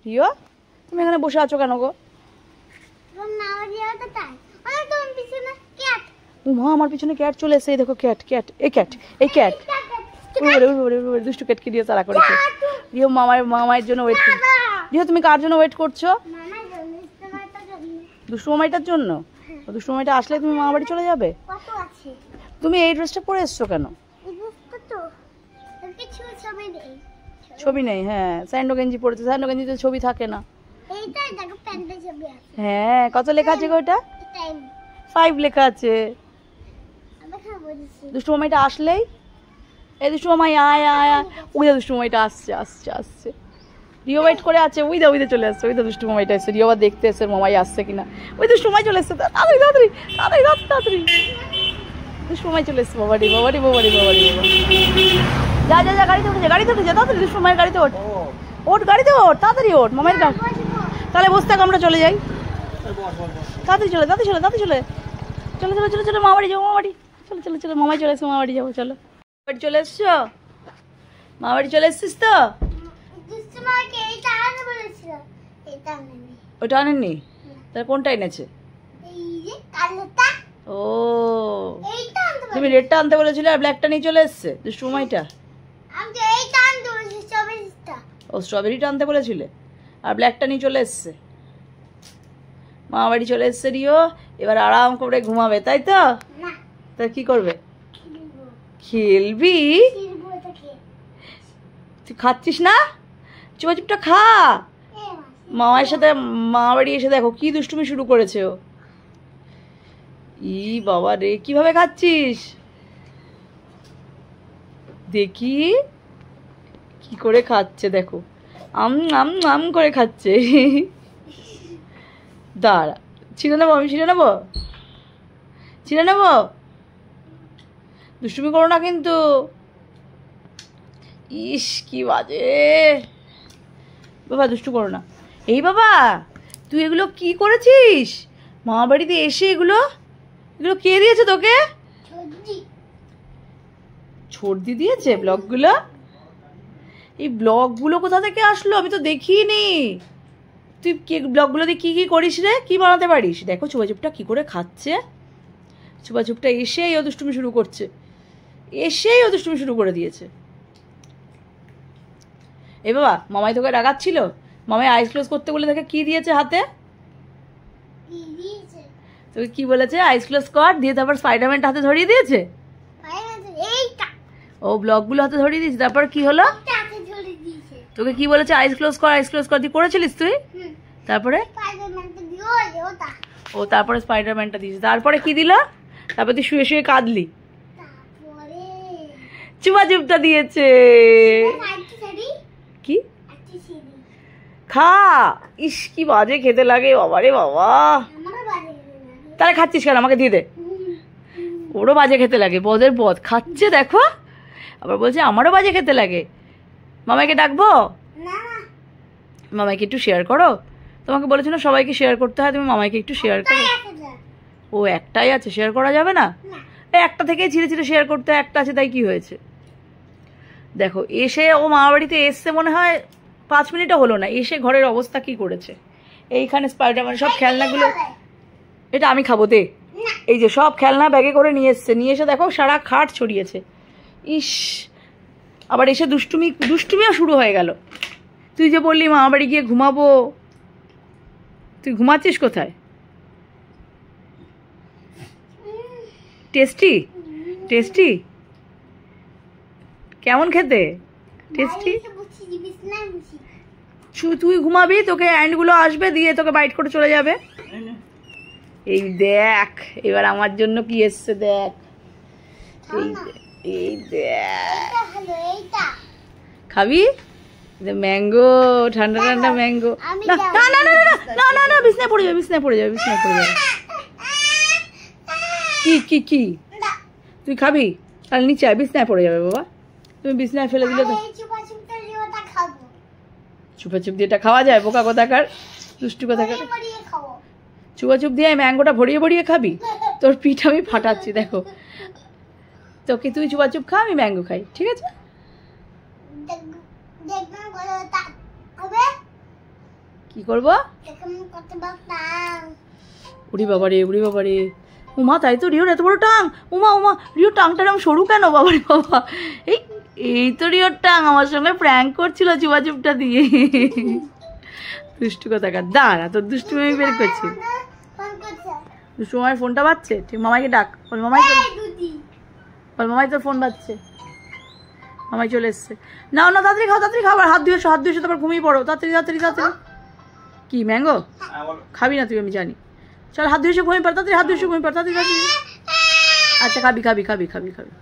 Rio তুমি এখানে বসে আছো কেন গো? মা আমার পিছনে ক্যাট চলে এসে, দেখো ক্যাট ক্যাট এই ক্যাট এই ক্যাট দুষ্টু ক্যাটকে দিয়ে তারা করেছে। রিও মামায়ের জন্য ওয়েট করছো। রিও তুমি কার জন্য ওয়েট করছো? দুষ্টু মামাইটার জন্য। দুষ্টু মামাইটা আসলে তুমি মামা বাড়ি চলে যাবে। তুমি এই ড্রেসটা পরে এসছো কেন? ছবি নেই। হ্যাঁ স্যান্ডো গেঞ্জি পরেছে, স্যান্ডো গেঞ্জিতে ছবি থাকে না। হ্যাঁ কত লেখা আছে গো? ওটা 5 লেখা আছে। দুষ্টু মামাইটা আসলেই, এই দুষ্টু মামাই আয় আয় আয়, ওই দা দুষ্টু মামাইটা আসছে আসছে আসছে। রিও ওয়েট করে আছে, ওই দা চলে আসছে, ওই দা দুষ্টু মামাইটা এসছে। রিও আবার দেখতে এসছে মামাই আসছে কিনা। ওই দুষ্টু মামাই চলে এসছে, তাড়াতাড়ি তাড়াতাড়ি তাড়াতাড়ি তাড়াতাড়ি দুষ্টু মামাই চলে এসছে। বাবারি বাবারি বাবারি বাবারি বাবা, যা যা যা গাড়িতে উঠে যা, গাড়িতে উঠে যা তাড়াতাড়ি। দুষ্টু মামাইয়ের গাড়িতে ওঠ, ওঠ গাড়িতে ওঠ, তাড়াতাড়ি ওঠ মামাইয়ের গাড়ি। তাহলে বসে থাক, আমরা চলে যাই। তাড়াতাড়ি চলে তাড়াতাড়ি চলে তাড়াতাড়ি চলে চলো চলো চলো চলো মা বাড়ি যাবো, মা বাড়ি চলো চলো চলো। মামাই চলে এসছো, মা বাড়ি যাবো চলো। বাড়ি চলে এসছো, মা বাড়ি চলে এসছিস তো? ওটা আনেননি? তাহলে কোনটা এনেছে? ও তুমি রেডটা আনতে বলেছিলে আর ব্ল্যাকটা নিয়ে চলে এসছে দুষ্টু মামাইটা। ও স্ট্রবেরিটা আনতে বলেছিলে আর ব্ল্যাকটা নিয়ে চলে এসছে। মামা বাড়ি চলে এসছে রিও, এবার আরাম করে ঘুমাবে তাই তো? তা কি করবে? খেলবি? তুই খাচ্ছিস না? চুপা চুপটা খা। মামার সাথে মামা বাড়ি এসে দেখো কি দুষ্টুমি শুরু করেছে ও। ই বাবা রে, কিভাবে খাচ্ছিস দেখি, কি করে খাচ্ছে দেখো, আম আম আম করে খাচ্ছে। দাঁড়া ছিঁড়ে নেবো, আমি ছিঁড়ে নেবো, ছিঁড়ে নেবো। দুষ্টুমি করো না কিন্তু। ইস কি বাজে, বাবা দুষ্টু করো না। এই বাবা তুই এগুলো কি করেছিস? মামা বাড়িতে এসে এগুলো এগুলো কে দিয়েছে তোকে? ছর্দি দিয়েছে ব্লকগুলো? এই ব্লকগুলো কোথা থেকে আসলো? আমি তো দেখিনি। তুই ব্লকগুলো দিয়ে কি কি করিস রে? কি বানাতে পারিস? দেখো চুপাচুপটা কি করে খাচ্ছে। চুপাচুপটা এসেই ও দুষ্টুমি শুরু করছে, এসেই ও দুষ্টুমি শুরু করে দিয়েছে। এ বাবা মামাই তোকে রাগাচ্ছিল? মামাই আইস ক্লোজ করতে বলে দেখে কি দিয়েছে হাতে? তোকে কি বলেছে? আইস ক্লোজ কর, দিয়ে তারপর স্পাইডারম্যানটা হাতে ধরিয়ে দিয়েছে। ও ব্লকগুলো হাতে ধরিয়ে দিয়েছে, তারপর কি হলো? তোকে কি বলেছে? আইস ক্লোজ কর, আইস ক্লোজ কর, দিয়ে করেছিলিস তুই? তারপরে ও তারপরে স্পাইডারম্যানটা দিয়েছে। তারপরে কি দিল? তারপর তুই শুয়ে শুয়ে কাঁদলি। চুপাচুপটা দিয়েছে। কি খা। ইস কি বাজে খেতে লাগে বাবারে বাবা। তাহলে খাচ্ছিস কেন? আমাকে দিয়ে দে। ওরও বাজে খেতে লাগে, বদের বদ খাচ্ছে দেখো, আবার বলছে আমারও বাজে খেতে লাগে। মামাইকে ডাকবো? মামাইকে একটু শেয়ার করো। তোমাকে বলেছি না সবাইকে শেয়ার করতে হয়, তুমি মামাইকে একটু শেয়ার করো। ও একটাই আছে, শেয়ার করা যাবে না? একটা থেকেই ছিঁড়ে ছিঁড়ে শেয়ার করতে, একটা আছে তাই কি হয়েছে? দেখো এসে ও মামা বাড়িতে এসছে মনে হয় 5 মিনিটও হলো না, এসে ঘরের অবস্থা কি করেছে। এইখানে স্পাইডারম্যান সব খেলনাগুলো, এটা আমি খাবো দে। এই যে সব খেলনা ব্যাগে করে নিয়ে এসছে, নিয়ে এসে দেখো সারা খাট ছড়িয়েছে। ইস আবার এসে দুষ্টুমিও শুরু হয়ে গেল। তুই যে বললি মামা বাড়ি গিয়ে ঘুমাবো, তুই ঘুমাচ্ছিস কোথায়? টেস্টি টেস্টি কেমন খেতে? টেস্টি। তুই ঘুমাবি, তোকে হ্যান্ডগুলো আসবে দিয়ে তোকে বাইট করে চলে যাবে। এই দেখ এবার আমার জন্য কি এসছে দেখ, এই দেখ। খাবি? ম্যাঙ্গো, ঠান্ডা ঠান্ডা ম্যাঙ্গো। না না না না না না না, বিছনায় পড়ে যাবে, বিছনায় পড়ে যাবে, বিছনায় পড়ে যাবে। কি কি কি তুই খাবি? তাহলে নিচে আয়, বিছনায় পড়ে যাবে বাবা। তুমি বিছনায় ফেলে দিলে তো। চুপাচুপ দিয়ে এটা খাওয়া যায়? বোকা কোথাকার, দুষ্টু কোথাকার। চুপাচুপ দিয়ে ম্যাঙ্গোটা ভরিয়ে ভরিয়ে খাবি? তোর পিঠ আমি ফাটাচ্ছি দেখো। তোকে তুই চুপাচুপ খা, আমি ম্যাঙ্গো খাই, ঠিক আছে? কি করবো? উড়ি বাবারে, উড়ি বাবারে, উমা তাই তো, রিওর এত বড় টাং। উমা উমা, রিওর টাংটা এরকম সরু কেন? বাবারে বাবা, এই তো রিওর টাং আমার সঙ্গে প্র্যাঙ্ক করছিল চুপা চুপটা দিয়ে। দুষ্টু কোথাকার, দাঁড়া তোর দুষ্টু আমি বের করছি। দুষ্টু মামাই ফোনটা বাজছে, ঠিক মামাইকে ডাক, বল মামাই বল মামাই তোর ফোন বাজছে। মামাই চলে এসছে। নাও না, তাড়াতাড়ি খাও, তাড়াতাড়ি খাবার, হাত ধুয়েছো, হাত ধুয়েছো, তারপর ঘুমিয়ে পড়ো, তাড়াতাড়ি তাড়াতাড়ি তাড়াতাড়ি। কি ম্যাঙ্গো খাবি না তুই, আমি জানি। চল হাত ধুয়েছো ঘুমিয়ে পড়, তাড়াতাড়ি হাত ধুয়েছো ঘুমিয়ে পড়, তাড়াতাড়ি তাড়াতাড়ি। আচ্ছা খাবি খাবি খাবি খাবি খাবি।